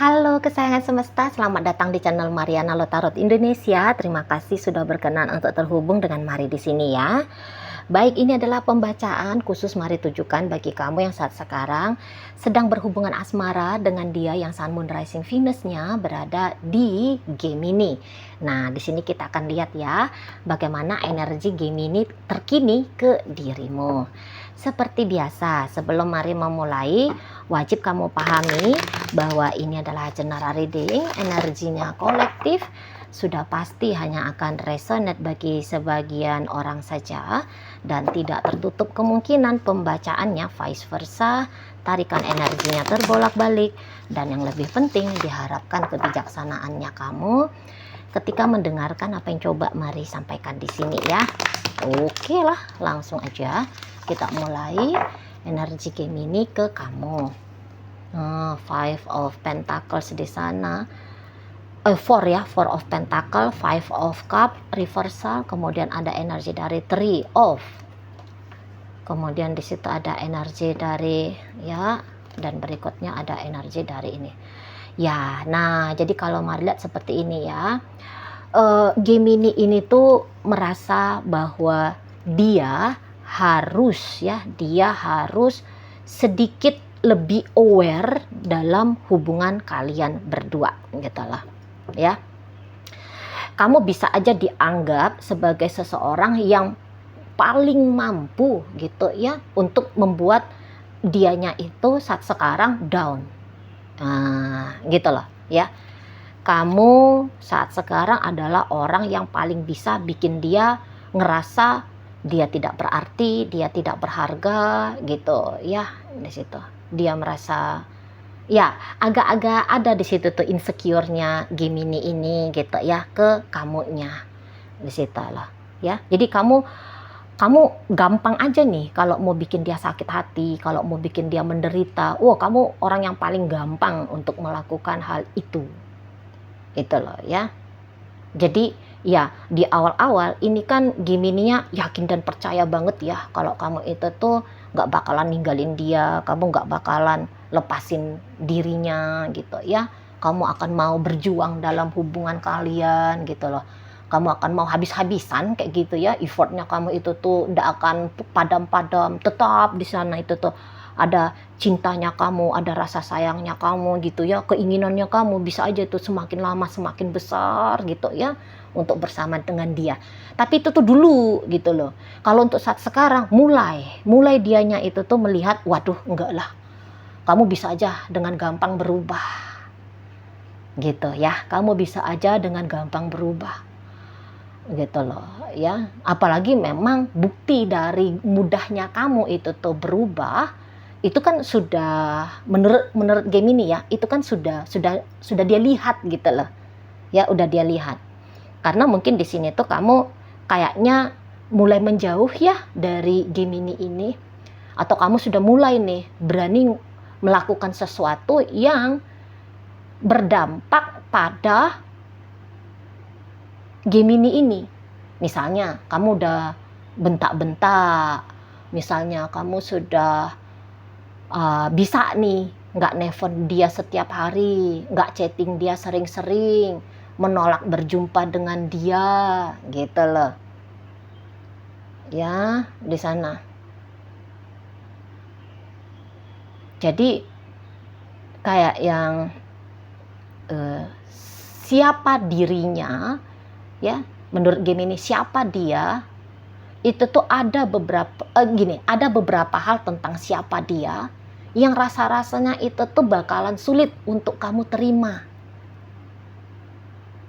Halo kesayangan semesta, selamat datang di channel Mariana Lotarot Indonesia. Terima kasih sudah berkenan untuk terhubung dengan Mari di sini ya. Baik, ini adalah pembacaan khusus Mari tujukan bagi kamu yang saat sekarang sedang berhubungan asmara dengan dia yang Sun Moon Rising Venus-nya berada di Gemini. Nah, di sini kita akan lihat ya bagaimana energi Gemini terkini ke dirimu. Seperti biasa, sebelum Mari memulai, wajib kamu pahami bahwa ini adalah general reading, energinya kolektif, sudah pasti hanya akan resonate bagi sebagian orang saja dan tidak tertutup kemungkinan pembacaannya vice versa, tarikan energinya terbolak-balik, dan yang lebih penting diharapkan kebijaksanaannya kamu ketika mendengarkan apa yang coba Mari sampaikan di sini ya. Oke lah, langsung aja kita mulai energi Gemini ke kamu. Five of Pentacles di sana, four ya, Four of Pentacle, Five of Cup, reversal, kemudian ada energi dari Three of, kemudian di situ ada energi dari ya, dan berikutnya ada energi dari ini ya. Nah, jadi kalau Mari lihat seperti ini ya, Gemini ini tuh merasa bahwa dia harus sedikit lebih aware dalam hubungan kalian berdua gitu lah ya. Kamu bisa aja dianggap sebagai seseorang yang paling mampu gitu ya untuk membuat dianya itu saat sekarang down. Nah, gitu loh ya. Kamu saat sekarang adalah orang yang paling bisa bikin dia ngerasa dia tidak berarti, dia tidak berharga gitu ya. Di situ dia merasa ya agak-agak ada di situ tuh insecure-nya Gemini ini gitu ya ke kamunya di situ lah ya. Jadi kamu gampang aja nih kalau mau bikin dia sakit hati, kalau mau bikin dia menderita. Kamu orang yang paling gampang untuk melakukan hal itu loh ya. Jadi ya di awal-awal ini kan Gemini-nya yakin dan percaya banget ya kalau kamu itu tuh nggak bakalan ninggalin dia, kamu nggak bakalan lepasin dirinya gitu ya. Kamu akan mau berjuang dalam hubungan kalian gitu loh. Kamu akan mau habis-habisan kayak gitu ya. Effortnya kamu itu tuh nggak akan padam-padam, tetap di sana itu tuh ada cintanya kamu, ada rasa sayangnya kamu gitu ya, keinginannya kamu bisa aja itu semakin lama semakin besar gitu ya untuk bersama dengan dia. Tapi itu tuh dulu gitu loh. Kalau untuk saat sekarang mulai dianya itu tuh melihat, waduh enggak lah, kamu bisa aja dengan gampang berubah gitu ya. Kamu bisa aja dengan gampang berubah gitu loh ya. Apalagi memang bukti dari mudahnya kamu itu tuh berubah itu kan sudah menurut Gemini ya, itu kan sudah dia lihat gitu loh ya, udah dia lihat. Karena mungkin di sini tuh kamu kayaknya mulai menjauh ya dari Gemini ini, atau kamu sudah mulai nih berani melakukan sesuatu yang berdampak pada Gemini ini. Misalnya kamu udah bentak-bentak, misalnya kamu sudah bisa nih nggak nelfon dia setiap hari, nggak chatting dia sering-sering, menolak berjumpa dengan dia gitu loh ya di sana. Jadi kayak yang siapa dirinya ya, menurut Gemini siapa dia itu tuh ada beberapa hal tentang siapa dia yang rasa-rasanya itu tuh bakalan sulit untuk kamu terima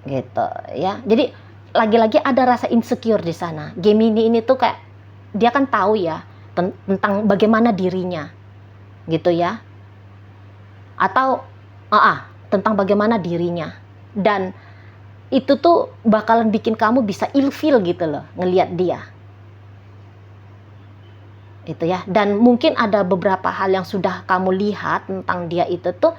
gitu ya. Jadi lagi-lagi ada rasa insecure di sana. Gemini ini tuh kayak dia kan tahu ya tentang bagaimana dirinya gitu ya, atau tentang bagaimana dirinya, dan itu tuh bakalan bikin kamu bisa ilfeel gitu loh ngelihat dia itu ya. Dan mungkin ada beberapa hal yang sudah kamu lihat tentang dia itu tuh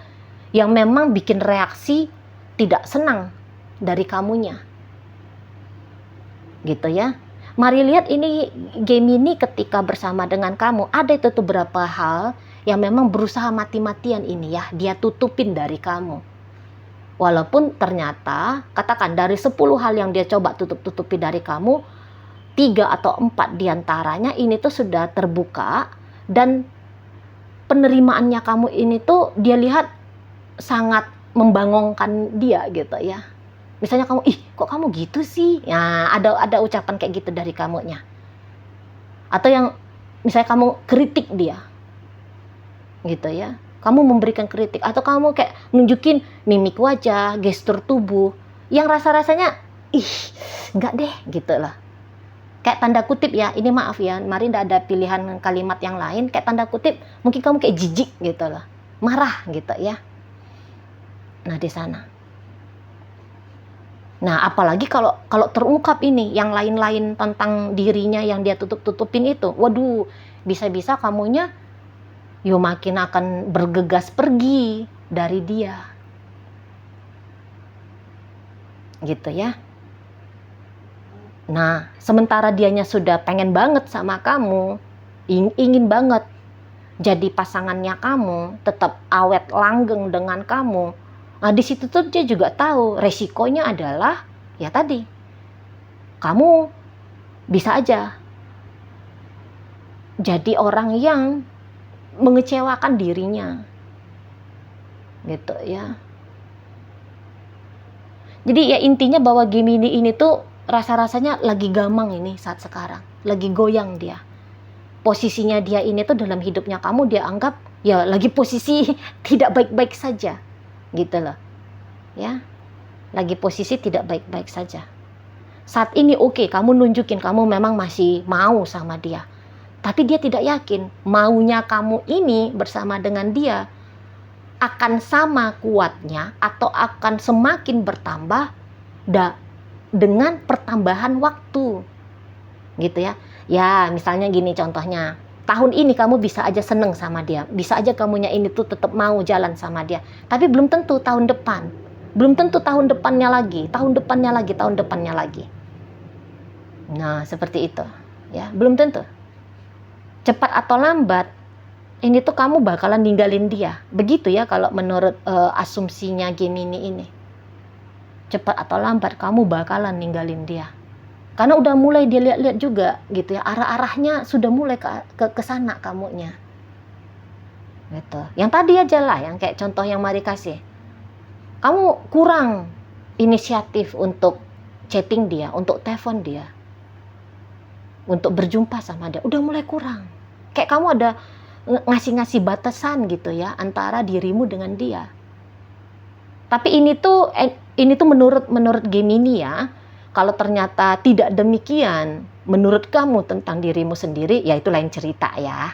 yang memang bikin reaksi tidak senang dari kamunya gitu ya. Mari lihat ini Gemini ketika bersama dengan kamu, ada itu tuh beberapa hal yang memang berusaha mati-matian ini ya dia tutupin dari kamu Walaupun ternyata, katakan dari 10 hal yang dia coba tutup-tutupi dari kamu, 3 atau 4 diantaranya ini tuh sudah terbuka, dan penerimaannya kamu ini tuh dia lihat sangat membangunkan dia gitu ya. Misalnya kamu, ih kok kamu gitu sih? Ya, ada ucapan kayak gitu dari kamunya. Atau yang misalnya kamu kritik dia, gitu ya. Kamu memberikan kritik, atau kamu kayak nunjukin mimik wajah, gestur tubuh, yang rasa-rasanya, ih enggak deh, gitu lah. Kayak tanda kutip ya, ini maaf ya, mari nggak ada pilihan kalimat yang lain, kayak tanda kutip, mungkin kamu kayak jijik gitu lah. Marah gitu ya. Nah di sana. Nah apalagi kalau terungkap ini, yang lain-lain tentang dirinya yang dia tutup-tutupin itu, waduh, bisa-bisa kamunya makin akan bergegas pergi dari dia. Gitu ya. Nah, sementara dianya sudah pengen banget sama kamu, ingin banget jadi pasangannya kamu, tetap awet langgeng dengan kamu. Nah, di situ tuh dia juga tahu resikonya adalah ya tadi, kamu bisa aja jadi orang yang mengecewakan dirinya, gitu ya. Jadi ya intinya bahwa Gemini ini tuh rasa-rasanya lagi gamang ini saat sekarang, lagi goyang dia. Posisinya dia ini tuh dalam hidupnya kamu dia anggap ya lagi posisi tidak baik-baik saja, gitu loh, ya. Lagi posisi tidak baik-baik saja. Saat ini oke, kamu nunjukin kamu memang masih mau sama dia. Tapi dia tidak yakin maunya kamu ini bersama dengan dia akan sama kuatnya atau akan semakin bertambah dengan pertambahan waktu. Gitu ya. Ya, misalnya gini contohnya. Tahun ini kamu bisa aja seneng sama dia. Bisa aja kamunya ini tuh tetap mau jalan sama dia. Tapi belum tentu tahun depan. Belum tentu tahun depannya lagi. Tahun depannya lagi, tahun depannya lagi. Nah, seperti itu. Ya, belum tentu. Cepat atau lambat, ini tuh kamu bakalan ninggalin dia. Begitu ya kalau menurut asumsinya Gemini ini. Cepat atau lambat kamu bakalan ninggalin dia. Karena udah mulai dia lihat-lihat juga gitu ya. Arah-arahnya sudah mulai ke sana kamunya. Gitu. Yang tadi aja lah, yang kayak contoh yang Mari kasih. Kamu kurang inisiatif untuk chatting dia, untuk telepon dia, untuk berjumpa sama dia. Udah mulai kurang. Kayak kamu ada ngasih batasan gitu ya antara dirimu dengan dia. Tapi ini tuh menurut Gemini ya. Kalau ternyata tidak demikian menurut kamu tentang dirimu sendiri, ya itu lain cerita ya.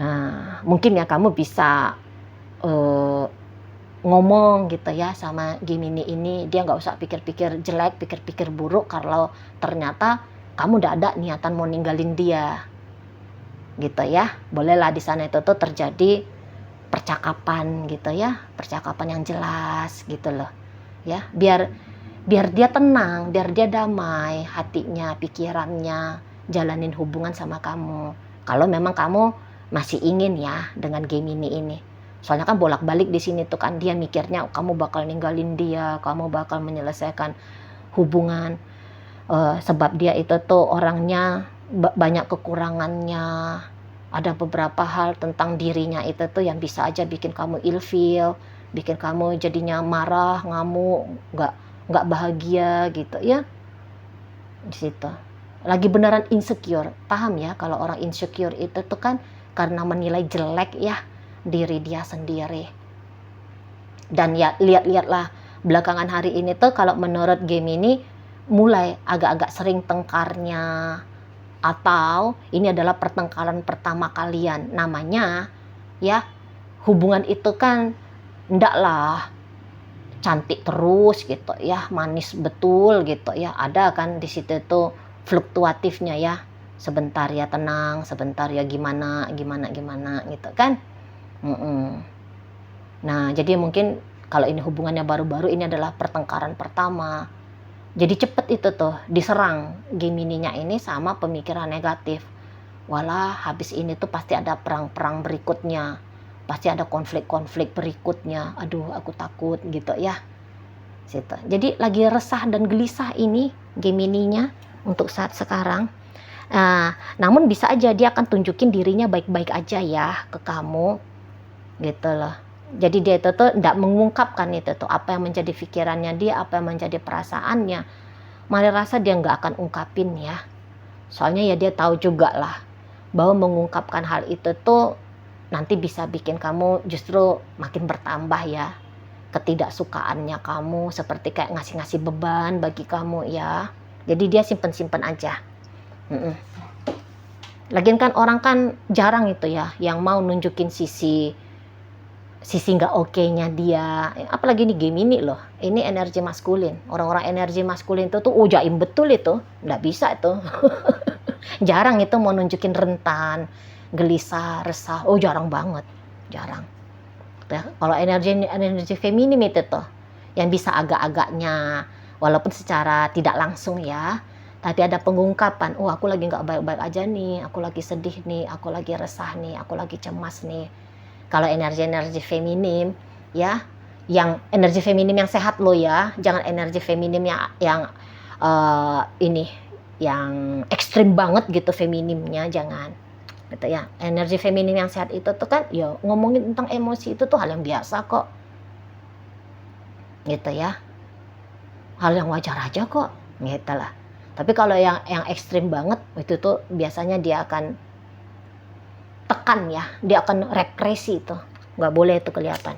Nah, mungkin ya kamu bisa ngomong gitu ya sama Gemini ini, dia nggak usah pikir-pikir jelek, pikir-pikir buruk kalau ternyata kamu udah ada niatan mau ninggalin dia. Gitu ya, bolehlah di sana itu tuh terjadi percakapan gitu ya, percakapan yang jelas gitu loh ya, biar dia tenang, biar dia damai hatinya, pikirannya, jalanin hubungan sama kamu. Kalau memang kamu masih ingin ya dengan Gemini ini, soalnya kan bolak-balik di sini tuh kan dia mikirnya kamu bakal ninggalin dia, kamu bakal menyelesaikan hubungan, sebab dia itu tuh orangnya banyak kekurangannya. Ada beberapa hal tentang dirinya itu tuh yang bisa aja bikin kamu ilfeel, bikin kamu jadinya marah, ngamuk, nggak bahagia gitu ya. Di situ lagi beneran insecure. Paham ya kalau orang insecure itu tuh kan karena menilai jelek ya diri dia sendiri. Dan ya lihat-lihatlah belakangan hari ini tuh kalau menurut Gemini mulai agak-agak sering tengkarnya, atau ini adalah pertengkaran pertama kalian. Namanya ya hubungan itu kan ndaklah cantik terus gitu ya, manis betul gitu ya. Ada kan di situ tuh fluktuatifnya ya. Sebentar ya tenang, sebentar ya gimana gitu kan. Nah, jadi mungkin kalau ini hubungannya baru-baru, ini adalah pertengkaran pertama. Jadi cepet itu tuh diserang Gemininya ini sama pemikiran negatif. Walah habis ini tuh pasti ada perang-perang berikutnya. pasti ada konflik-konflik berikutnya. Aduh, aku takut gitu ya. Situ. Jadi lagi resah dan gelisah ini Gemininya untuk saat sekarang. Namun bisa aja dia akan tunjukin dirinya baik-baik aja ya ke kamu gitu loh. Jadi dia itu tuh tidak mengungkapkan itu tuh apa yang menjadi pikirannya dia, apa yang menjadi perasaannya. Malah rasa dia nggak akan ungkapin ya. Soalnya ya dia tahu juga lah bahwa mengungkapkan hal itu tuh nanti bisa bikin kamu justru makin bertambah ya ketidaksukaannya kamu, seperti kayak ngasih-ngasih beban bagi kamu ya. Jadi dia simpen-simpen aja. Lagian kan orang kan jarang itu ya yang mau nunjukin sisi nggak oke-nya dia. Apalagi ini Gemini loh, ini energi maskulin. Orang-orang energi maskulin itu tuh jaim betul itu, nggak bisa itu. Jarang itu mau nunjukin rentan, gelisah, resah. Jarang banget, jarang. Ya, kalau energi feminim itu tuh yang bisa agak-agaknya walaupun secara tidak langsung ya, tapi ada pengungkapan. Aku lagi nggak baik-baik aja nih, aku lagi sedih nih, aku lagi resah nih, aku lagi cemas nih. Kalau energi feminim ya, yang energi feminim yang sehat loh ya, jangan energi feminim yang yang ekstrim banget gitu feminimnya, jangan gitu ya. Energi feminim yang sehat itu tuh kan ya ngomongin tentang emosi itu tuh hal yang biasa kok gitu ya, hal yang wajar aja kok gitu lah. Tapi kalau yang ekstrim banget itu tuh biasanya dia akan tekan ya, dia akan represi itu, nggak boleh itu kelihatan.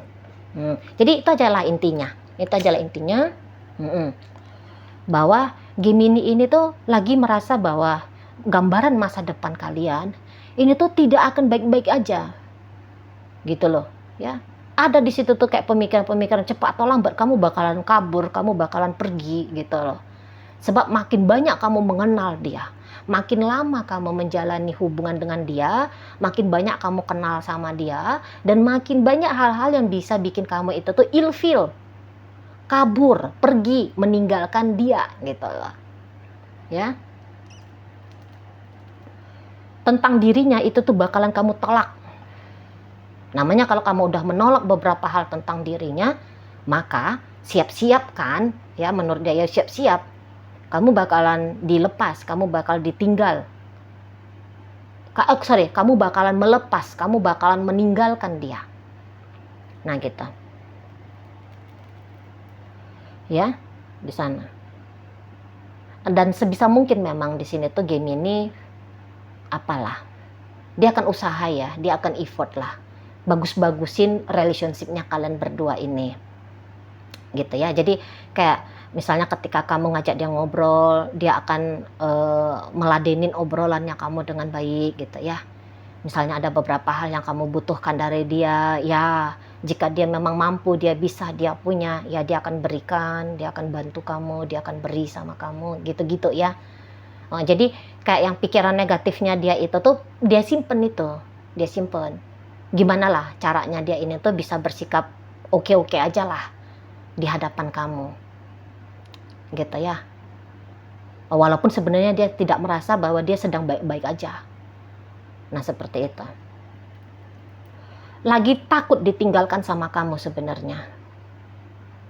Jadi itu adalah intinya, bahwa Gemini ini tuh lagi merasa bahwa gambaran masa depan kalian ini tuh tidak akan baik-baik aja gitu loh ya. Ada di situ tuh kayak pemikiran-pemikiran cepat atau lambat kamu bakalan kabur, kamu bakalan pergi gitu loh. Sebab makin banyak kamu mengenal dia, makin lama kamu menjalani hubungan dengan dia, makin banyak kamu kenal sama dia, dan makin banyak hal-hal yang bisa bikin kamu itu tuh ilfeel, kabur, pergi, meninggalkan dia gitu loh ya. Tentang dirinya itu tuh bakalan kamu tolak. Namanya kalau kamu udah menolak beberapa hal tentang dirinya, maka siap-siap kan ya, menurut dia ya siap-siap kamu bakalan dilepas, kamu bakal ditinggal. Kamu bakalan melepas, kamu bakalan meninggalkan dia. Nah gitu ya, di sana. Dan sebisa mungkin memang di sini tuh Gemini apalah, dia akan usaha ya, dia akan effort lah, bagus-bagusin relationship-nya kalian berdua ini gitu ya. Jadi kayak misalnya ketika kamu ngajak dia ngobrol, dia akan meladenin obrolannya kamu dengan baik gitu ya. Misalnya ada beberapa hal yang kamu butuhkan dari dia ya, jika dia memang mampu, dia bisa, dia punya ya, dia akan berikan, dia akan bantu kamu, dia akan beri sama kamu gitu-gitu ya. Jadi kayak yang pikiran negatifnya dia itu tuh dia simpen itu, dia simpen. Gimana lah caranya dia ini tuh bisa bersikap oke-oke aja lah di hadapan kamu, gitu ya. Walaupun sebenarnya dia tidak merasa bahwa dia sedang baik-baik aja. Nah seperti itu. Lagi takut ditinggalkan sama kamu sebenarnya,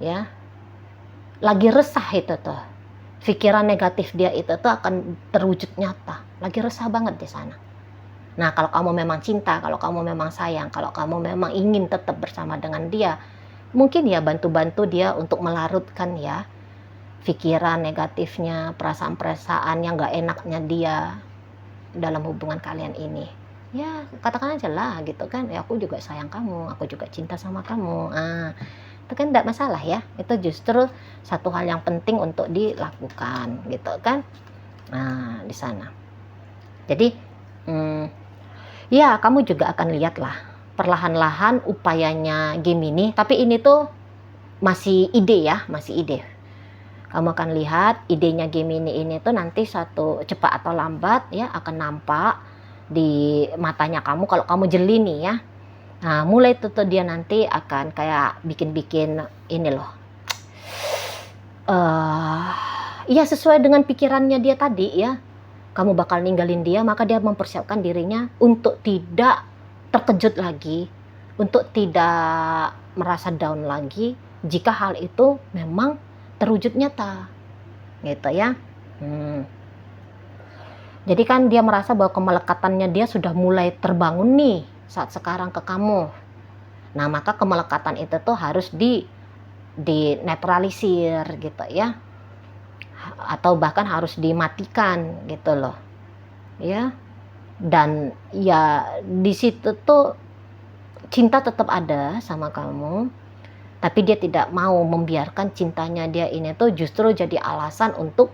ya. Lagi resah itu tuh. Pikiran negatif dia itu tuh akan terwujud nyata. Lagi resah banget di sana. Nah, kalau kamu memang cinta, kalau kamu memang sayang, kalau kamu memang ingin tetap bersama dengan dia, mungkin ya bantu-bantu dia untuk melarutkan ya pikiran negatifnya, perasaan-perasaan yang gak enaknya dia dalam hubungan kalian ini. Ya, katakan aja lah gitu kan. Ya, aku juga sayang kamu, aku juga cinta sama kamu. Itu kan tidak masalah ya, itu justru satu hal yang penting untuk dilakukan gitu kan. Nah di sana jadi ya kamu juga akan lihat lah perlahan-lahan upayanya Gemini, tapi ini tuh masih ide ya, masih ide. Kamu akan lihat idenya Gemini ini tuh nanti satu cepat atau lambat ya akan nampak di matanya kamu kalau kamu jeli nih ya. Nah, mulai tuh dia nanti akan kayak bikin-bikin ini loh. Ya sesuai dengan pikirannya dia tadi ya. Kamu bakal ninggalin dia, maka dia mempersiapkan dirinya untuk tidak terkejut lagi untuk tidak merasa down lagi jika hal itu memang terwujud nyata, gitu ya. Jadi kan dia merasa bahwa kemelekatannya dia sudah mulai terbangun nih saat sekarang ke kamu. Nah, maka kemelekatan itu tuh harus dinetralisir gitu ya, atau bahkan harus dimatikan gitu loh ya. Dan ya di situ tuh cinta tetap ada sama kamu, tapi dia tidak mau membiarkan cintanya dia ini tuh justru jadi alasan untuk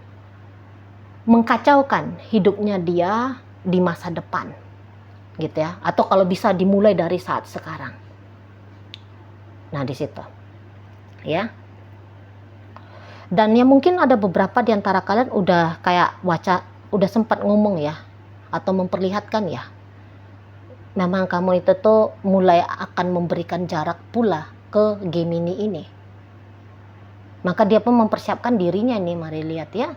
mengkacaukan hidupnya dia di masa depan gitu ya, atau kalau bisa dimulai dari saat sekarang. Nah, di situ ya. Dan ya mungkin ada beberapa di antara kalian udah kayak udah sempat ngomong ya, atau memperlihatkan ya, memang kamu itu tuh mulai akan memberikan jarak pula ke Gemini ini. Maka dia pun mempersiapkan dirinya nih, mari lihat ya.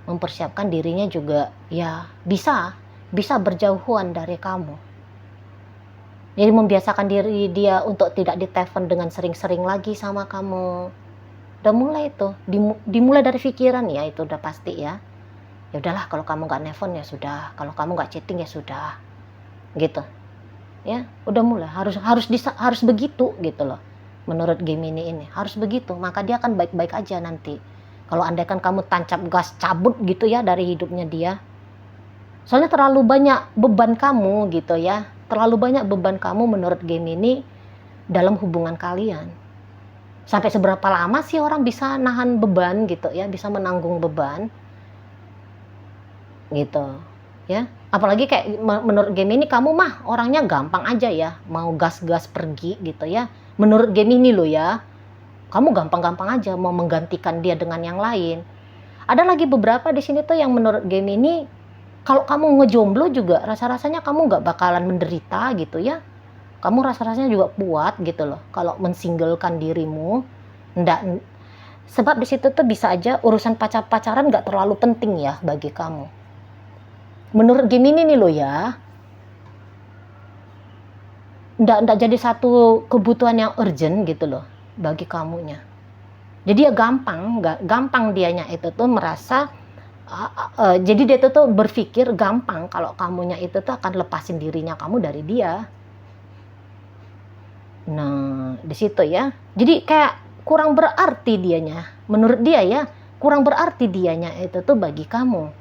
Mempersiapkan dirinya juga ya bisa berjauhan dari kamu. Jadi membiasakan diri dia untuk tidak ditelepon dengan sering-sering lagi sama kamu. Udah mulai tuh, dimulai dari pikiran ya, itu udah pasti ya. Ya udahlah, kalau kamu nggak nelfon ya sudah, kalau kamu nggak chatting ya sudah, gitu ya. Udah mulai harus begitu gitu loh. Menurut Gemini ini harus begitu, maka dia akan baik-baik aja nanti. Kalau andaikan kamu tancap gas cabut gitu ya dari hidupnya dia, soalnya terlalu banyak beban kamu gitu ya, terlalu banyak beban kamu menurut Gemini dalam hubungan kalian. Sampai seberapa lama sih orang bisa nahan beban gitu ya, bisa menanggung beban gitu ya. Apalagi kayak menurut Gemini kamu mah orangnya gampang aja ya, mau gas-gas pergi gitu ya. Menurut Gemini lo ya, kamu gampang-gampang aja mau menggantikan dia dengan yang lain. Ada lagi beberapa di sini tuh yang menurut Gemini, kalau kamu ngejomblo juga rasa-rasanya kamu nggak bakalan menderita gitu ya. Kamu rasa-rasanya juga kuat gitu loh kalau mensinglekan dirimu. Nggak, sebab di situ tuh bisa aja urusan pacaran nggak terlalu penting ya bagi kamu. Menurut Gemini nih lo ya, nggak jadi satu kebutuhan yang urgent gitu loh bagi kamunya. Jadi ya gampang dianya itu tuh merasa jadi dia tuh berpikir gampang kalau kamunya itu tuh akan lepasin dirinya kamu dari dia. Nah, di situ ya. Jadi kayak kurang berarti dianya. Menurut dia ya, kurang berarti dianya itu tuh bagi kamu.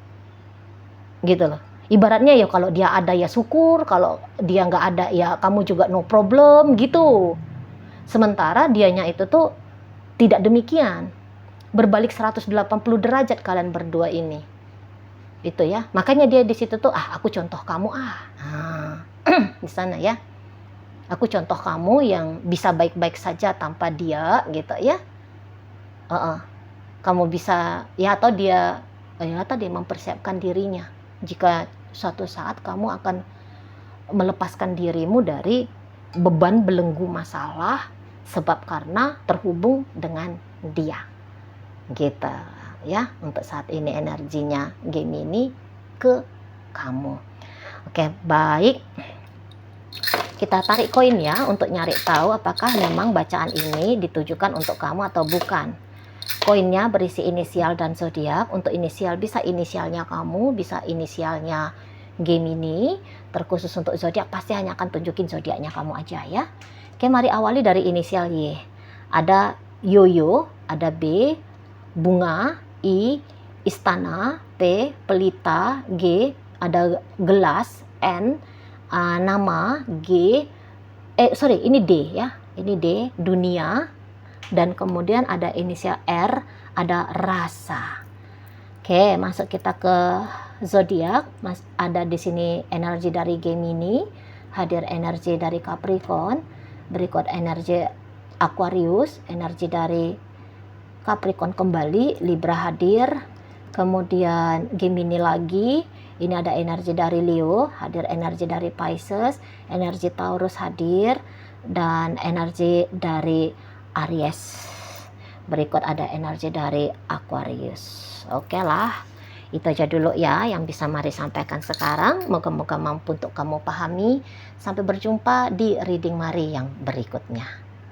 Gitu loh. Ibaratnya ya kalau dia ada ya syukur, kalau dia nggak ada ya kamu juga no problem gitu. Sementara dianya itu tuh tidak demikian. Berbalik 180 derajat kalian berdua ini. Itu ya. Makanya dia di situ tuh, aku contoh kamu di sana ya. Aku contoh kamu yang bisa baik-baik saja tanpa dia gitu ya. Kamu bisa ya, atau dia tadi mempersiapkan dirinya jika suatu saat kamu akan melepaskan dirimu dari beban belenggu masalah sebab karena terhubung dengan dia gitu ya. Untuk saat ini energinya Gemini ke kamu. Oke, baik. Kita tarik koin ya untuk nyari tahu apakah memang bacaan ini ditujukan untuk kamu atau bukan. Koinnya berisi inisial dan zodiak. Untuk inisial bisa inisialnya kamu, bisa inisialnya Gemini. Terkhusus untuk zodiak pasti hanya akan tunjukin zodiaknya kamu aja ya. Oke, mari awali dari inisial Y. Ada Yoyo, ada B, Bunga, I, Istana, P, Pelita, G, ada Gelas, N, nama, G, ini D ya, ini D, Dunia, dan kemudian ada inisial R, ada Rasa. Oke, masuk kita ke zodiak. Ada di sini energi dari Gemini, hadir energi dari Capricorn, berikut energi Aquarius, energi dari Capricorn kembali, Libra hadir, kemudian Gemini lagi. Ini ada energi dari Leo, hadir energi dari Pisces, energi Taurus hadir, dan energi dari Aries. Berikut ada energi dari Aquarius. Oke lah, Itu aja dulu ya yang bisa Mari sampaikan sekarang. Moga-moga mampu untuk kamu pahami. Sampai berjumpa di reading Mari yang berikutnya.